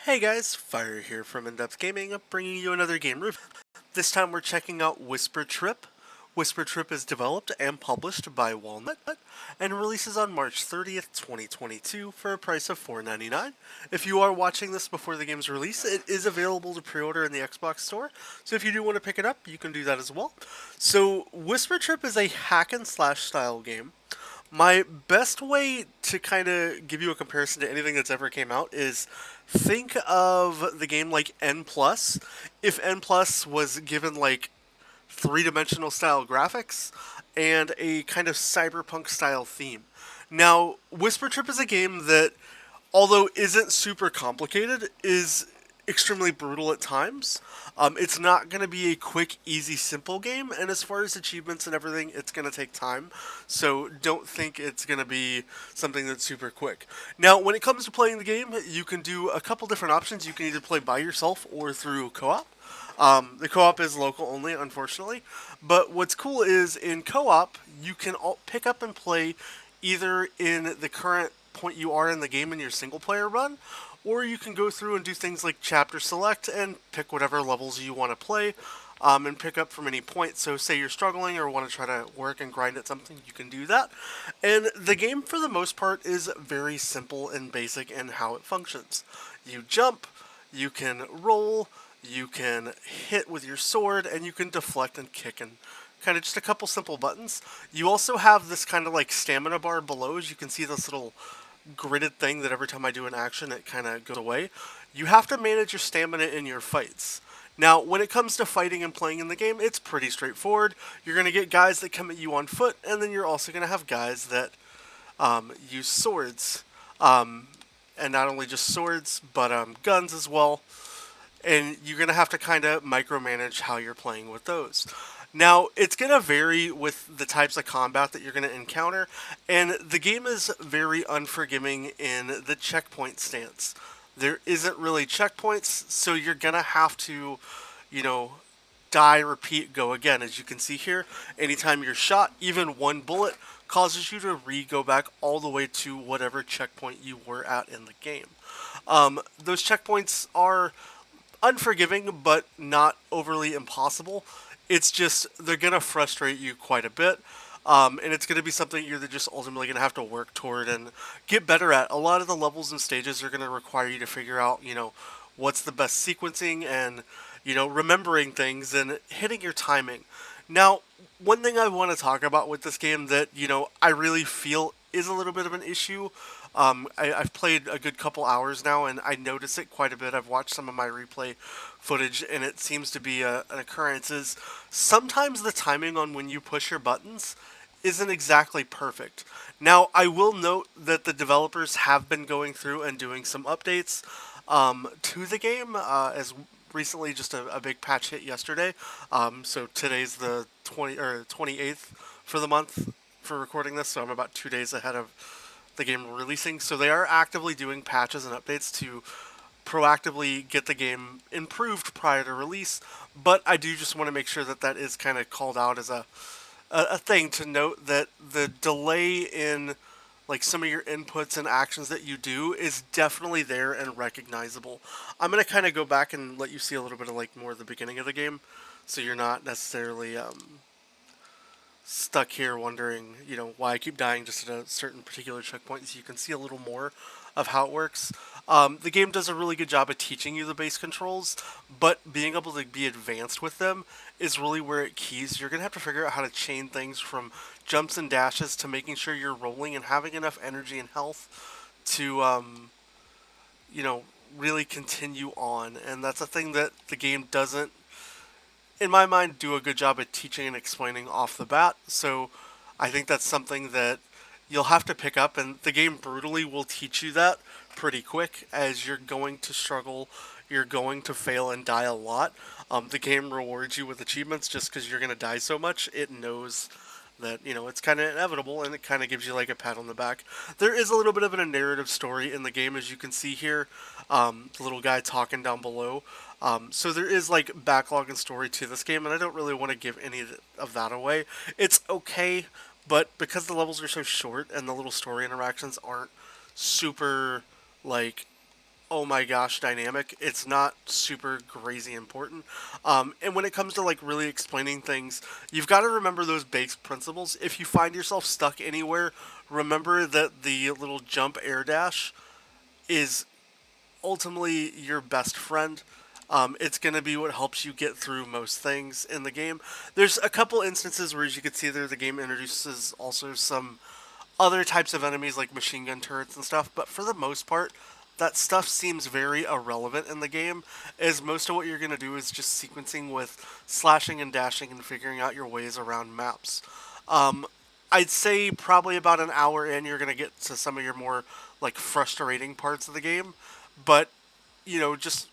Hey guys, Fire here from InDepth Gaming, bringing you another game review. This time we're checking out Whisper Trip. Whisper Trip is developed and published by Walnut and releases on March 30th, 2022 for a price of $4.99. If you are watching this before the game's release, it is available to pre-order in the Xbox store, so if you do want to pick it up, you can do that as well. So Whisper Trip is a hack and slash style game. My best way to kind of give you a comparison to anything that's ever came out is think of the game like N+. If N+ was given like three-dimensional style graphics and a kind of cyberpunk style theme. Now, Whisper Trip is a game that, although isn't super complicated, is extremely brutal at times. It's not going to be a quick, easy, simple game, and as far as achievements and everything, it's going to take time. So don't think it's going to be something that's super quick. Now, when it comes to playing the game, you can do a couple different options. You can either play by yourself or through co-op. The co-op is local only, unfortunately. But what's cool is in co-op, you can pick up and play either in the current point you are in the game in your single player run, or you can go through and do things like chapter select and pick whatever levels you want to play, and pick up from any point. So say you're struggling or want to try to work and grind at something, you can do that. And the game for the most part is very simple and basic in how it functions. You jump, you can roll, you can hit with your sword, and you can deflect and kick, and kind of just a couple simple buttons. You also have this kind of like stamina bar below. As you can see, this little gridded thing that every time I do an action, it kind of goes away. You have to manage your stamina in your fights. Now, when it comes to fighting and playing in the game, it's pretty straightforward. You're going to get guys that come at you on foot, and then you're also going to have guys that use swords. And not only just swords, but guns as well. And you're going to have to kind of micromanage how you're playing with those. Now, it's going to vary with the types of combat that you're going to encounter, and the game is very unforgiving in the checkpoint stance. There isn't really checkpoints, so you're going to have to, die, repeat, go again. As you can see here, anytime you're shot, even one bullet causes you to go back all the way to whatever checkpoint you were at in the game. Those checkpoints are unforgiving, but not overly impossible. It's just, they're going to frustrate you quite a bit. And it's going to be something you're just ultimately going to have to work toward and get better at. A lot of the levels and stages are going to require you to figure out, what's the best sequencing and, remembering things and hitting your timing. Now, one thing I want to talk about with this game that, I really feel is a little bit of an issue. I've played a good couple hours now, and I notice it quite a bit. I've watched some of my replay footage, and it seems to be an occurrence. Is sometimes the timing on when you push your buttons isn't exactly perfect. Now, I will note that the developers have been going through and doing some updates to the game, as recently just a big patch hit yesterday. So today's the 28th for the month for recording this, so I'm about 2 days ahead of the game releasing. So they are actively doing patches and updates to proactively get the game improved prior to release, but I do just want to make sure that that is kind of called out as a thing to note, that the delay in like some of your inputs and actions that you do is definitely there and recognizable. I'm going to kind of go back and let you see a little bit of like more of the beginning of the game, so you're not necessarily stuck here wondering, why I keep dying just at a certain particular checkpoint, so you can see a little more of how it works. The game does a really good job of teaching you the base controls, but being able to be advanced with them is really where it keys. You're going to have to figure out how to chain things from jumps and dashes to making sure you're rolling and having enough energy and health to, really continue on. And that's a thing that the game doesn't, in my mind, do a good job at teaching and explaining off the bat. So I think that's something that you'll have to pick up, and the game brutally will teach you that pretty quick, as you're going to struggle, you're going to fail and die a lot. The game rewards you with achievements just because you're going to die so much. It knows that, it's kind of inevitable, and it kind of gives you like a pat on the back. There is a little bit of a narrative story in the game, as you can see here, the little guy talking down below. So there is like backlog and story to this game, and I don't really want to give any of that away. It's okay, but because the levels are so short and the little story interactions aren't super like oh my gosh dynamic. It's not super crazy important. And when it comes to like really explaining things, you've got to remember those basic principles. If you find yourself stuck anywhere, remember that the little jump air dash is ultimately your best friend. It's going to be what helps you get through most things in the game. There's a couple instances where, as you can see there, the game introduces also some other types of enemies like machine gun turrets and stuff, but for the most part, that stuff seems very irrelevant in the game, as most of what you're going to do is just sequencing with slashing and dashing and figuring out your ways around maps. I'd say probably about an hour in, you're going to get to some of your more like frustrating parts of the game, but just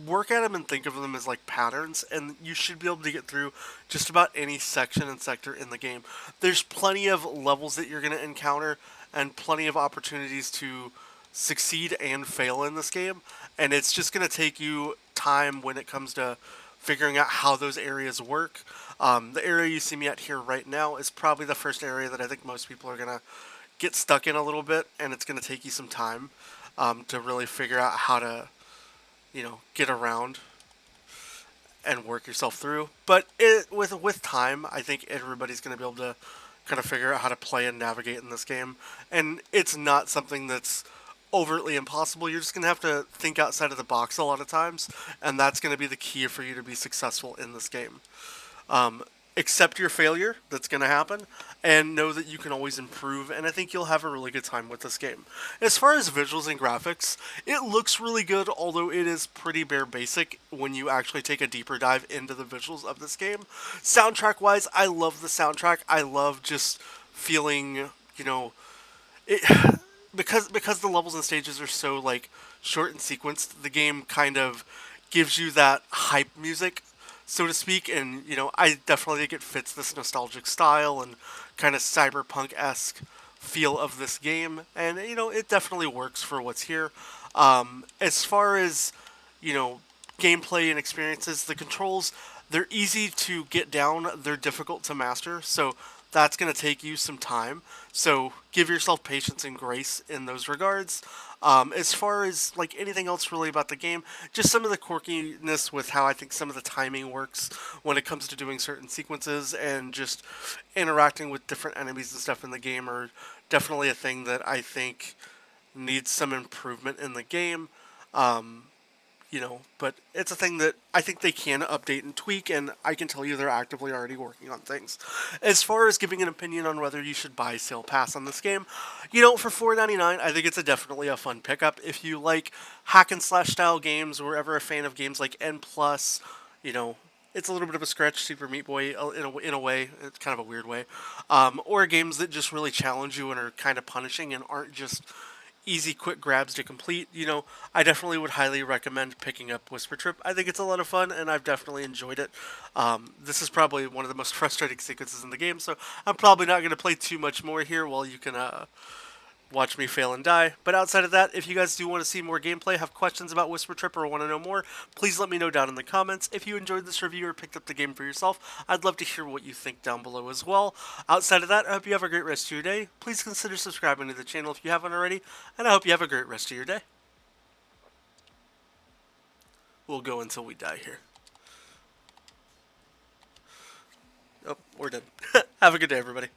work at them and think of them as like patterns, and you should be able to get through just about any section and sector in the game. There's plenty of levels that you're going to encounter and plenty of opportunities to succeed and fail in this game, and it's just going to take you time when it comes to figuring out how those areas work. The area you see me at here right now is probably the first area that I think most people are going to get stuck in a little bit, and it's going to take you some time to really figure out how to get around and work yourself through. But with time, I think everybody's going to be able to kind of figure out how to play and navigate in this game. And it's not something that's overtly impossible. You're just going to have to think outside of the box a lot of times, and that's going to be the key for you to be successful in this game. Accept your failure, that's going to happen, and know that you can always improve, and I think you'll have a really good time with this game. As far as visuals and graphics, it looks really good, although it is pretty bare basic when you actually take a deeper dive into the visuals of this game. Soundtrack-wise, I love the soundtrack. I love just feeling, it, because the levels and stages are so, like, short and sequenced, the game kind of gives you that hype music, so to speak, and I definitely think it fits this nostalgic style and kind of cyberpunk-esque feel of this game, and it definitely works for what's here. As far as gameplay and experiences, the controls, they're easy to get down, they're difficult to master, so that's going to take you some time. So give yourself patience and grace in those regards. As far as like anything else really about the game, just some of the quirkiness with how I think some of the timing works when it comes to doing certain sequences and just interacting with different enemies and stuff in the game are definitely a thing that I think needs some improvement in the game. But it's a thing that I think they can update and tweak, and I can tell you they're actively already working on things. As far as giving an opinion on whether you should buy Sale Pass on this game, for $4.99, I think it's definitely a fun pickup. If you like hack and slash style games, or ever a fan of games like N+, it's a little bit of a scratch Super Meat Boy in a way. It's kind of a weird way. Or games that just really challenge you and are kind of punishing and aren't just easy, quick grabs to complete. I definitely would highly recommend picking up Whisper Trip. I think it's a lot of fun, and I've definitely enjoyed it. This is probably one of the most frustrating sequences in the game, so I'm probably not going to play too much more here while you can watch me fail and die. But outside of that, if you guys do want to see more gameplay, have questions about Whisper Trip, or want to know more, please let me know down in the comments. If you enjoyed this review or picked up the game for yourself, I'd love to hear what you think down below as well. Outside of that, I hope you have a great rest of your day. Please consider subscribing to the channel if you haven't already, and I hope you have a great rest of your day. We'll go until we die here. Oh, we're done. Have a good day, everybody.